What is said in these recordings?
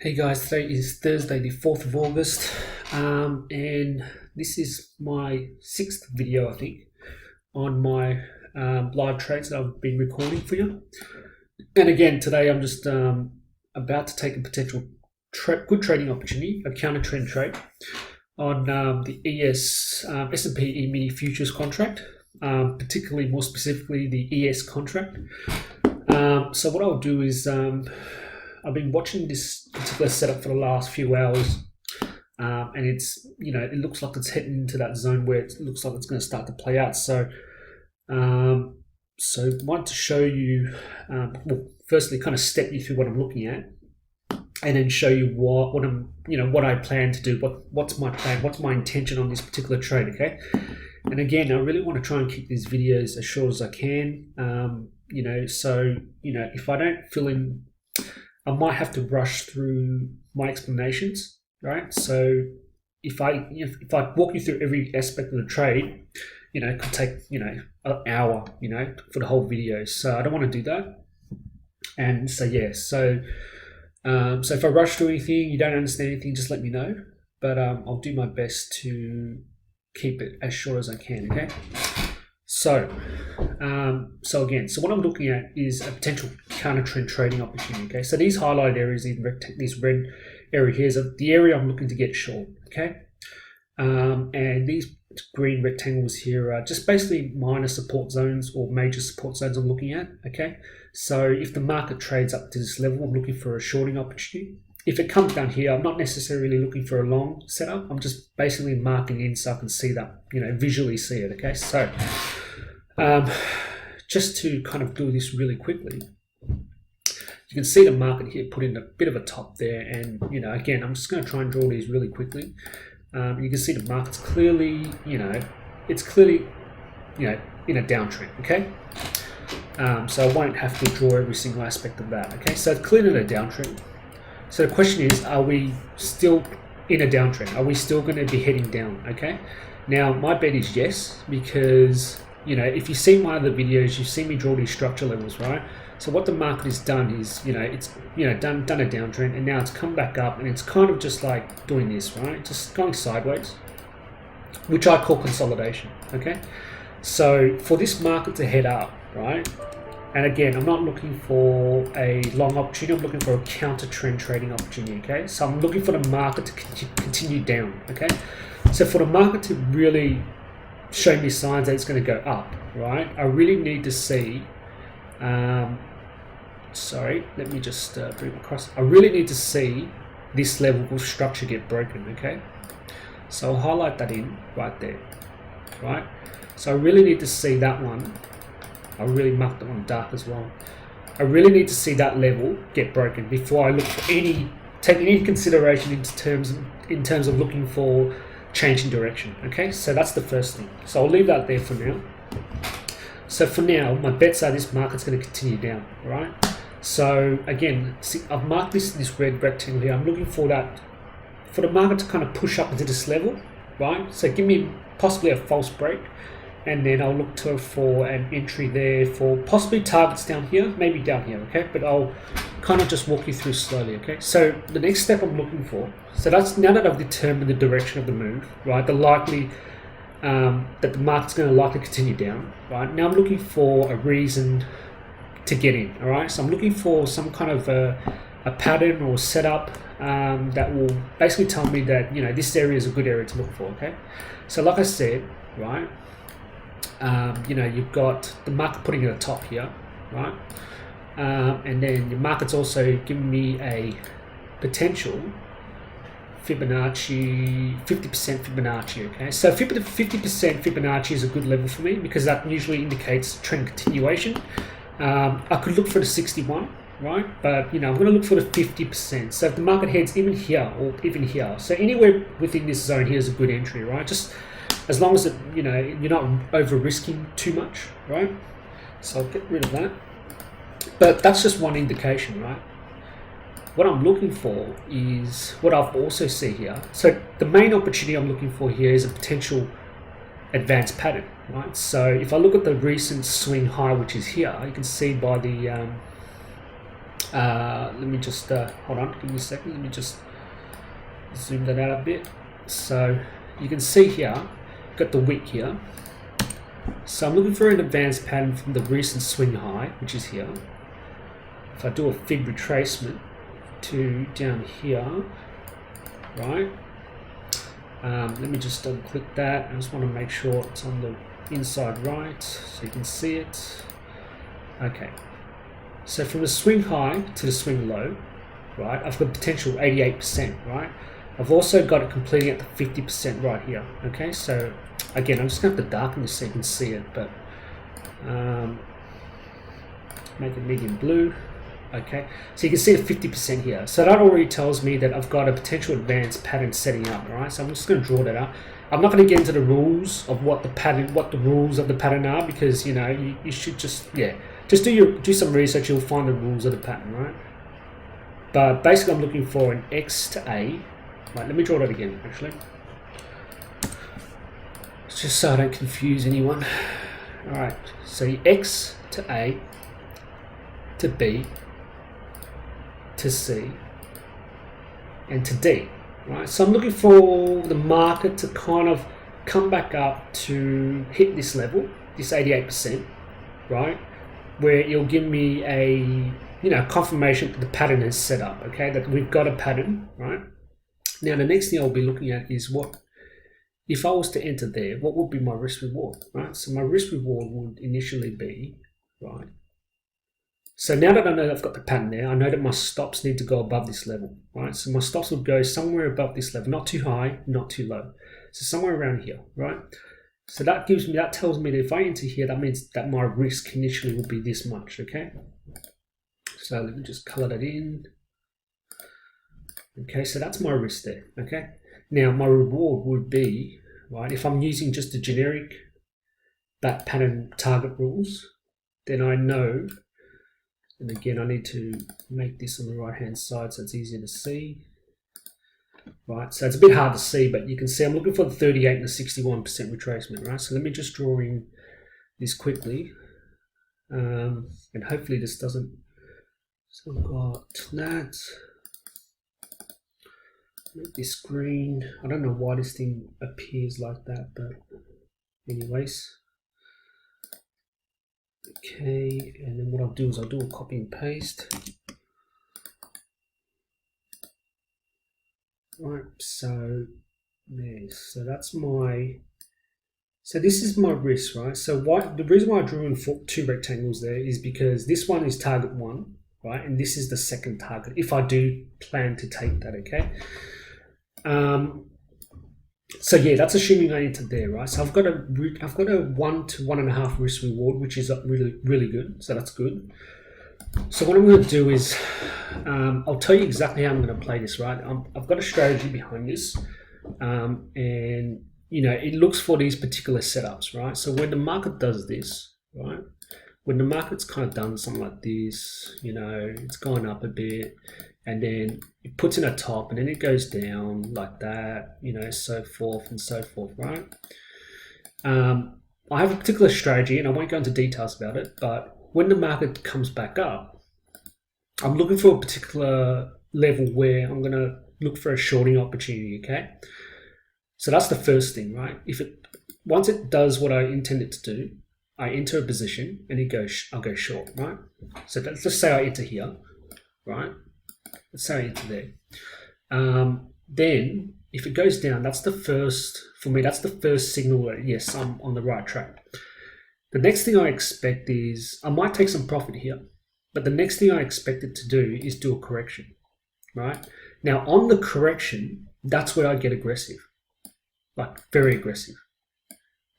Hey guys, today is Thursday the 4th of August and this is my 6th video I think on my live trades that I've been recording for you. And again today I'm just about to take a potential good trading opportunity, a counter trend trade on the S&P E-mini futures contract, particularly more specifically the ES contract. So what I'll do is I've been watching this particular setup for the last few hours, and it's, it looks like it's heading into that zone where it looks like it's going to start to play out. So, wanted to show you, well, firstly, kind of step you through what I'm looking at, and then show you what I'm, what I plan to do, what's my plan, what's my intention on this particular trade. Okay, and again, I really want to try and keep these videos as short as I can. If I don't fill in, I might have to rush through my explanations, right? So if I walk you through every aspect of the trade, it could take, an hour, for the whole video. So I don't want to do that. And so, yeah, so if I rush through anything, you don't understand anything, just let me know. But I'll do my best to keep it as short as I can, okay? So what I'm looking at is a potential counter trend trading opportunity. Okay, so these highlighted areas, this red area here is the area I'm looking to get short. Okay, and these green rectangles here are just basically minor support zones or major support zones I'm looking at. Okay, so if the market trades up to this level, I'm looking for a shorting opportunity. If it comes down here, I'm not necessarily looking for a long setup. I'm just basically marking in so I can see that, visually see it. Okay, so just to kind of do this really quickly, you can see the market here put in a bit of a top there, and again, I'm just going to try and draw these really quickly. You can see the market's clearly, it's clearly, in a downtrend. Okay, so I won't have to draw every single aspect of that. Okay, so it's clearly in a downtrend. So the question is, are we still in a downtrend? Are we still going to be heading down? Okay, now my bet is yes, because if you see my other videos, you've seen me draw these structure levels, right? So what the market has done is, it's done a downtrend, and now it's come back up, and it's kind of just like doing this, right? Just going sideways, which I call consolidation. Okay, so for this market to head up, right? And again, I'm not looking for a long opportunity. I'm looking for a counter trend trading opportunity. Okay, so I'm looking for the market to continue down. Okay, so for the market to really show me signs that it's going to go up, right? I really need to see. Sorry, let me just bring it across. I really need to see this level of structure get broken. Okay, so I'll highlight that in right there, right? So I really need to see that one. I'll really mark that one dark as well. I really need to see that level get broken before I look for take any consideration in terms of looking for change in direction. Okay, so that's the first thing. So I'll leave that there for now. So for now, my bets are this market's going to continue down, right? So again, see, I've marked this red rectangle here. I'm looking for the market to kind of push up into this level, right? So give me possibly a false break, and then I'll look for an entry there for possibly targets down here, maybe down here. Okay, but I'll kind of just walk you through slowly. Okay, so the next step I'm looking for, so that's now that I've determined the direction of the move, right? The likely that the market's going to likely continue down, right? Now I'm looking for a reason to get in. All right, so I'm looking for some kind of a pattern or setup that will basically tell me that this area is a good area to look for. Okay, so like I said, right, you've got the market putting at the top here, right, and then your market's also giving me a potential Fibonacci, 50% Fibonacci. Okay, so 50% Fibonacci is a good level for me because that usually indicates trend continuation. I could look for the 61, right? But I'm going to look for the 50%. So if the market heads even here or even here, so anywhere within this zone here is a good entry, right? Just as long as you're not over risking too much, right? So I'll get rid of that. But that's just one indication, right? What I'm looking for is what I've also see here. So the main opportunity I'm looking for here is a potential advanced pattern, right? So if I look at the recent swing high, which is here, you can see by the Let me just hold on, give me a second. Let me just zoom that out a bit. So you can see here, got the wick here. So I'm looking for an advanced pattern from the recent swing high, which is here. If I do a fib retracement to down here, right? Let me just click that. I just want to make sure it's on the inside right so you can see it. Okay. So from the swing high to the swing low, right? I've got potential 88%, right? I've also got it completing at the 50% right here. Okay, so again, I'm just going to have to darken this so you can see it, but make it medium blue. Okay, so you can see the 50% here. So that already tells me that I've got a potential advanced pattern setting up. All right, so I'm just going to draw that out. I'm not going to get into the rules of what the rules of the pattern are, because you know you should just do some research. You'll find the rules of the pattern, right? But basically, I'm looking for an X to A. Right, let me draw that again. Actually, just so I don't confuse anyone. All right, so the X to A to B to C and to D, right? So I'm looking for the market to kind of come back up to hit this level, this 88%, right? Where it'll give me a confirmation that the pattern is set up, okay? That we've got a pattern, right? Now the next thing I'll be looking at is what if I was to enter there, what would be my risk reward, right? So my risk reward would initially be, right? So now that I know that I've got the pattern there, I know that my stops need to go above this level, right? So my stops would go somewhere above this level, not too high, not too low. So somewhere around here, right? So that tells me that if I enter here, that means that my risk initially will be this much, okay? So let me just color that in. Okay, so that's my risk there, okay? Now my reward would be, right, if I'm using just the generic bat pattern target rules, then I know. And again, I need to make this on the right hand side so it's easier to see. Right, so it's a bit hard to see, but you can see I'm looking for the 38 and the 61% retracement, right? So let me just draw in this quickly. And hopefully this doesn't, so I've got that. Make this green. I don't know why this thing appears like that, but anyways. Okay, and then what I'll do is I'll do a copy and paste. Right, so there. So that's my. So this is my risk, right? So the reason why I drew in two rectangles there is because this one is target 1, right, and this is the second target. If I do plan to take that, okay. So yeah, that's assuming I entered there, right? So I've got a 1 to 1.5 risk reward, which is really good. So that's good. So what I'm going to do is, I'll tell you exactly how I'm going to play this, right? I've got a strategy behind this, and it looks for these particular setups, right? So when the market does this, right? When the market's kind of done something like this, it's gone up a bit, and then it puts in a top, and then it goes down like that, so forth and so forth, right? I have a particular strategy, and I won't go into details about it, but when the market comes back up, I'm looking for a particular level where I'm going to look for a shorting opportunity, okay? So that's the first thing, right? Once it does what I intend it to do, I enter a position and I'll go short, right? So let's just say I enter here, right? Let's say I enter there. Then if it goes down, that's the first signal that yes, I'm on the right track. The next thing I expect is, I might take some profit here, but the next thing I expect it to do is do a correction, right? Now on the correction, that's where I get aggressive, like very aggressive,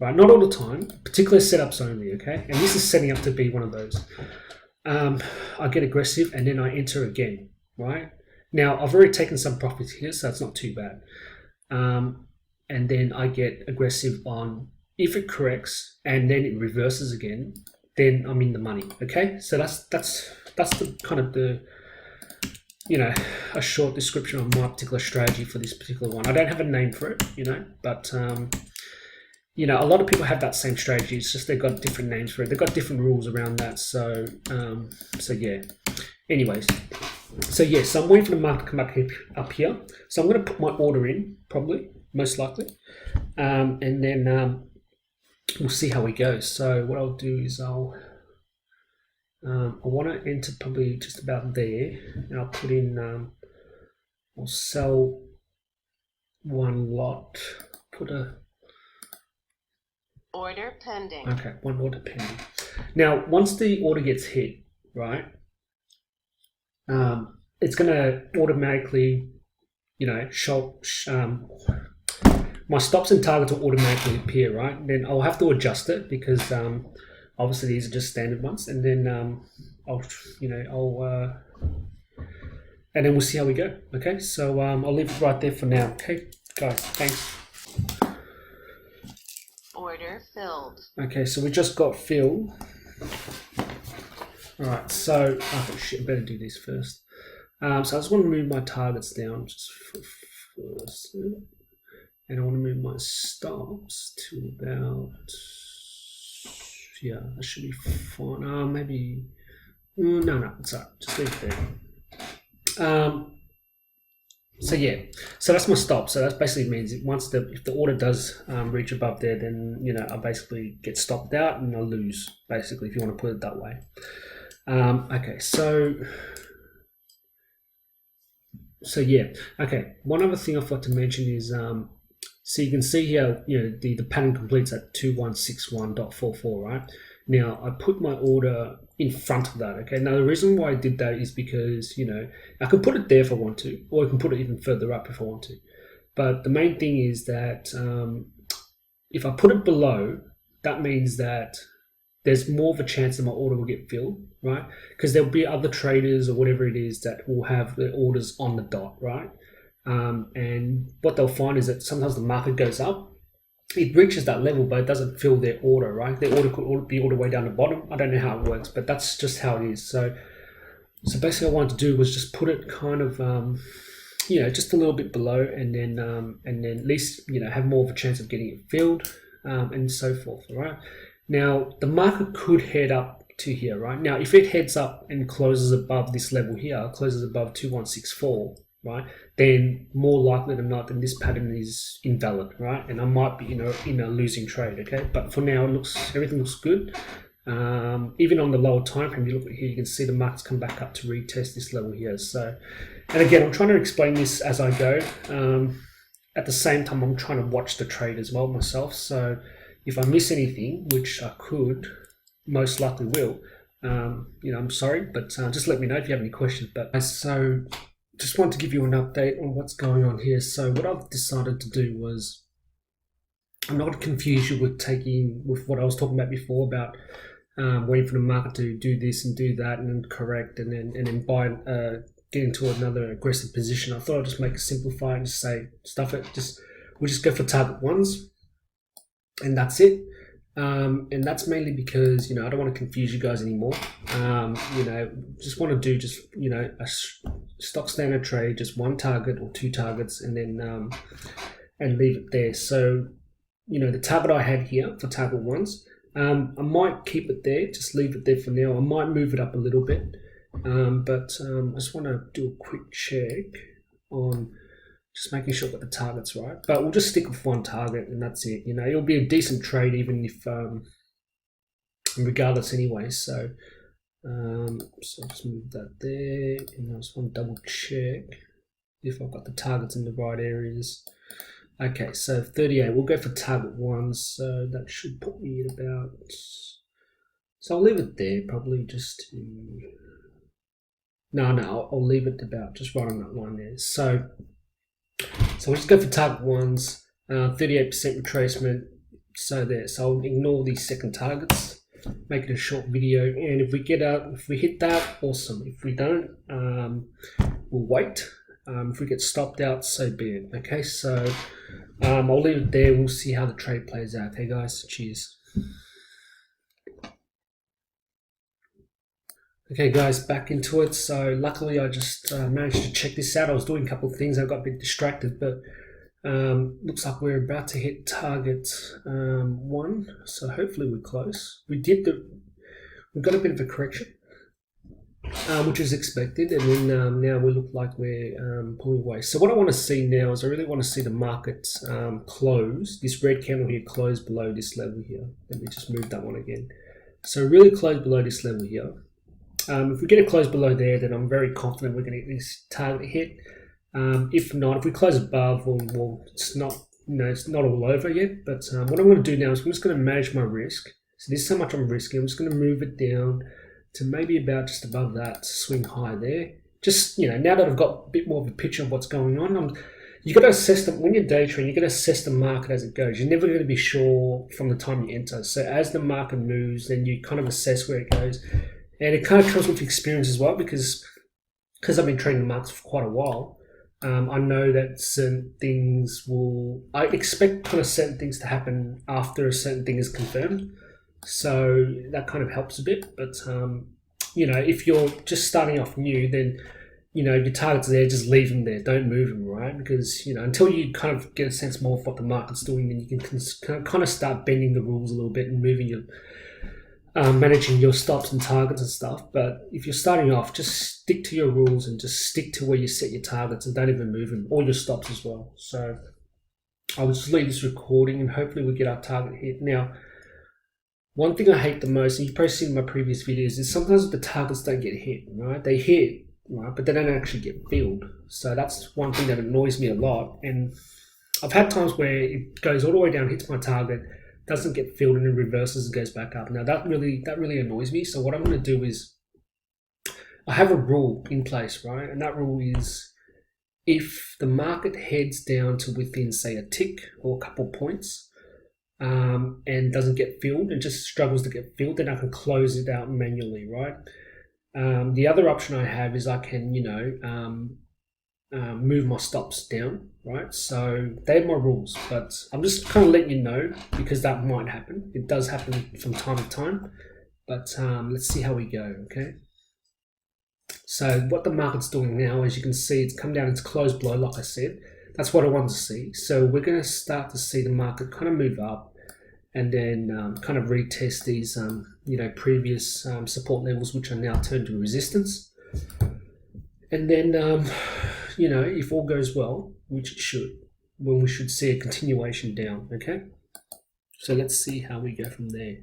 right? Not all the time, particular setups only, okay? And this is setting up to be one of those. I get aggressive and then I enter again, right? Now I've already taken some profits here, so that's not too bad. And then I get aggressive on, if it corrects and then it reverses again, then I'm in the money, okay? So that's the kind of a short description of my particular strategy for this particular one. I don't have a name for it, but a lot of people have that same strategy. It's just they've got different names for it. They've got different rules around that. So yeah. anyways, so yeah, so I'm waiting for the market to come back up here. So I'm going to put my order in, probably, most likely, and then we'll see how we go. So what I'll do is I want to enter probably just about there, and I'll put in, I'll sell one lot, put a order pending. Okay, one order pending. Now, once the order gets hit, right, it's going to automatically, show. My stops and targets will automatically appear, right? Then I'll have to adjust it because obviously these are just standard ones, and then and then we'll see how we go. Okay, so I'll leave it right there for now. Okay, guys, thanks. Order filled. Okay, so we just got filled. Alright, so oh shit, I better do this first. So I just want to move my targets down just first. And I want to move my stops to about, yeah, that should be fine. Maybe, no, it's alright, just leave it there. So yeah, so that's my stop. So that basically means once if the order does reach above there, then I basically get stopped out and I lose, basically, if you want to put it that way. Okay, so yeah, okay. One other thing I forgot to mention is so you can see here, the pattern completes at 2161.44, right? Now I put my order in front of that. Okay, now the reason why I did that is because I can put it there if I want to, or I can put it even further up if I want to. But the main thing is that if I put it below, that means that there's more of a chance that my order will get filled, right? Because there'll be other traders or whatever it is that will have their orders on the dot, right? And what they'll find is that sometimes the market goes up, it reaches that level, but it doesn't fill their order, right? Their order could be all the way down the bottom. I don't know how it works, but that's just how it is. So basically what I wanted to do was just put it kind of, just a little bit below, and then at least, have more of a chance of getting it filled, and so forth, all right? Now, the market could head up to here, right? Now, if it heads up and closes above this level here, closes above 2164, right, then more likely than not, then this pattern is invalid, right? And I might be in a losing trade, okay? But for now, everything looks good. Even on the lower time frame, you look at here, you can see the market's come back up to retest this level here. So, and again, I'm trying to explain this as I go. At the same time, I'm trying to watch the trade as well myself. So if I miss anything, which I could, most likely will, I'm sorry, but just let me know if you have any questions. But so just want to give you an update on what's going on here. So what I've decided to do was, I'm not going to confuse you with what I was talking about before about waiting for the market to do this and do that and then correct and then buy, get into another aggressive position. I thought I'd just make it simplify and just say, stuff it, we'll just go for target ones, and that's it. And that's mainly because I don't want to confuse you guys anymore. Just want to do a stock standard trade, just one target or two targets, and then and leave it there. So the target I had here for target ones, I might keep it there, just leave it there for now. I might move it up a little bit, but I just want to do a quick check on just making sure I've got the targets right. But we'll just stick with one target and that's it. It'll be a decent trade even if, regardless anyway. So I'll just move that there, and I just want to double check if I've got the targets in the right areas. Okay, so 38, we'll go for target one, so that should put me at about, so I'll leave it there, probably just to, no, I'll leave it about just right on that line there. So we'll just go for target ones, 38% retracement, so there. So I'll ignore these second targets, make it a short video, and if we hit that, awesome. If we don't, we'll wait. If we get stopped out, so be it. Okay, so I'll leave it there. We'll see how the trade plays out. Okay, guys, cheers. Okay, guys, back into it. So luckily, I just managed to check this out. I was doing a couple of things. I got a bit distracted, but looks like we're about to hit target 1. So hopefully we're close. We got a bit of a correction. which is expected, and then now we look like we're pulling away. So what I want to see now is I really want to see the market close, this red candle here close below this level here. Let me just move that one again. So really close below this level here. If we get it close below there, then I'm very confident we're going to get this target hit. If not, if we close above, well it's not, it's not all over yet. But what I'm going to do now is I'm just going to manage my risk. So this is how much I'm risking. I'm just going to move it down to maybe about just above that swing high there. Just, now that I've got a bit more of a picture of what's going on, you got to assess them when you're day trading. You got to assess the market as it goes. You're never going to be sure from the time you enter. So as the market moves, then you kind of assess where it goes, and it kind of comes with experience as well, because I've been trading the markets for quite a while. I know that certain things I expect kind of certain things to happen after a certain thing is confirmed. So that kind of helps a bit. But, if you're just starting off new, then, your targets are there, just leave them there. Don't move them, right? Because, until you kind of get a sense more of what the market's doing, then you can kind of start bending the rules a little bit and moving your, managing your stops and targets and stuff. But if you're starting off, just stick to your rules and just stick to where you set your targets and don't even move them, or your stops as well. So I'll just leave this recording and hopefully we get our target hit. Now, one thing I hate the most, and you've probably seen in my previous videos, is sometimes the targets don't get hit, right? They hit, right, but they don't actually get filled. So that's one thing that annoys me a lot. And I've had times where it goes all the way down, hits my target, doesn't get filled, and then reverses and goes back up. Now that really annoys me. So what I'm going to do is I have a rule in place, right? And that rule is if the market heads down to within, say, a tick or a couple points, and doesn't get filled and just struggles to get filled, then I can close it out manually, right? The other option I have is I can, move my stops down, right? So they're my rules, but I'm just kind of letting you know because that might happen. It does happen from time to time, but let's see how we go, okay? So what the market's doing now, as you can see, it's come down, it's closed below, like I said. That's what I wanted to see. So we're going to start to see the market kind of move up and then kind of retest these, previous support levels, which are now turned to resistance. And then, if all goes well, which it should, well, we should see a continuation down, okay? So let's see how we go from there.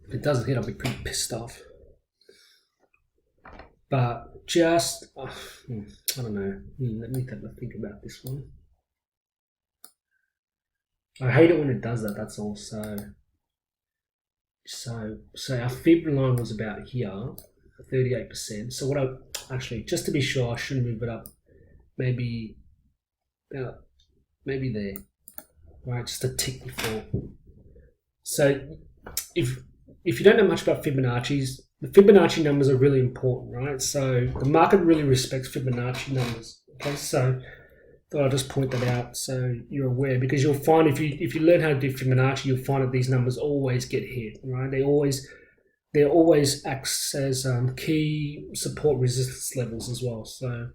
If it doesn't hit, I'll be pretty pissed off. But just, I don't know. Let me have a think about this one. I hate it when it does that. That's all. So our fib line was about here, 38%. So what just to be sure, I should move it up, maybe there, right? Just a tick before. So if you don't know much about Fibonacci's, the Fibonacci numbers are really important, right? So the market really respects Fibonacci numbers. Okay, so thought I'll just point that out so you're aware, because you'll find if you learn how to do Fibonacci, you'll find that these numbers always get hit, right? They always act as key support resistance levels as well. So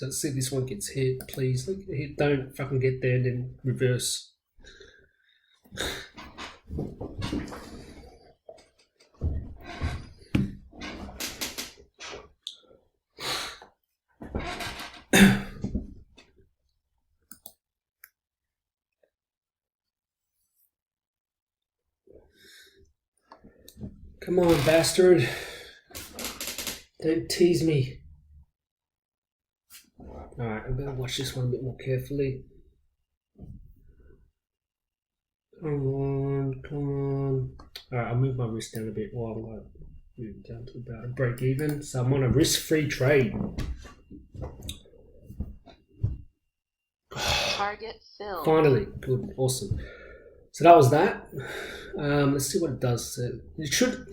let's see if this one gets hit. Please hit. Don't fucking get there and then reverse. Come on, bastard. Don't tease me. Alright, I'm gonna watch this one a bit more carefully. Come on. Alright, I'll move my wrist down a bit while I'm going to move down to about a break even. So I'm on a risk-free trade. Target filled. Finally, good, awesome. So that was that. Let's see what it does. It should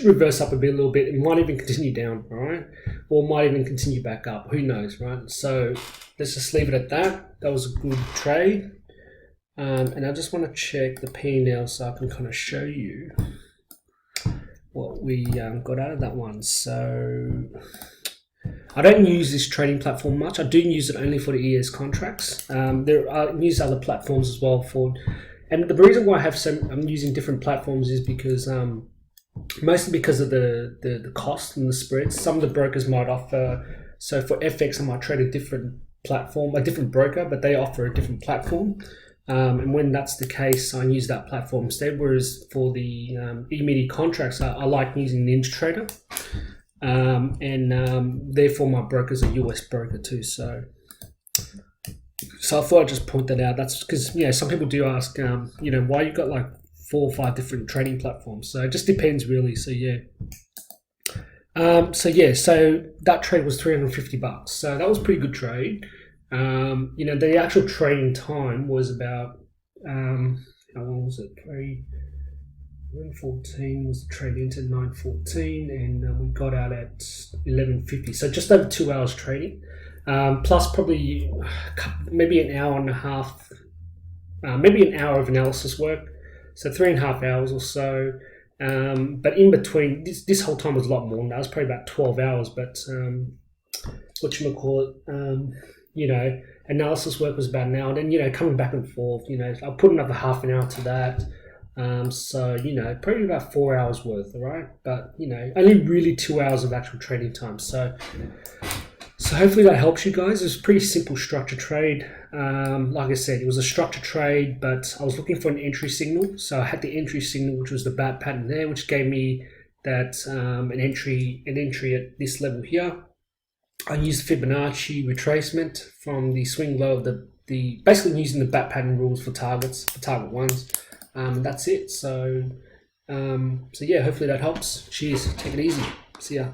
reverse up a little bit. It might even continue down, all right, or might even continue back up. Who knows, right? So let's just leave it at that. That was a good trade, and I just want to check the P&L so I can kind of show you what we got out of that one. So I don't use this trading platform much. I do use it only for the ES contracts. I use other platforms as well and the reason why I'm using different platforms is because mostly because of the cost and the spreads. Some of the brokers might offer, so for FX I might trade a different platform, a different broker, but they offer a different platform. And when that's the case, I use that platform instead. Whereas for the E-midi contracts, I like using NinjaTrader. Therefore my broker's a US broker too. So I thought I'd just point that out. That's because, some people do ask, why you got like 4 or 5 different trading platforms. So it just depends really. So so that trade was $350. So that was a pretty good trade. The actual trading time was about, how long was it? 11:14 was the trade into 9:14, and we got out at 11:50. So just over 2 hours trading, plus probably maybe an hour and a half, maybe an hour of analysis work. So 3.5 hours or so. But in between, this whole time was a lot more than that. It was probably about 12 hours. But analysis work was about an hour. And then, coming back and forth, I'll put another half an hour to that. Probably about 4 hours worth, all right? But, only really 2 hours of actual trading time. So hopefully that helps you guys. It was a pretty simple structure trade. Like I said, it was a structure trade, but I was looking for an entry signal. So I had the entry signal, which was the bat pattern there, which gave me that an entry at this level here. I used Fibonacci retracement from the swing low of the basically using the bat pattern rules for targets, for target ones. That's it. So hopefully that helps. Cheers. Take it easy. See ya.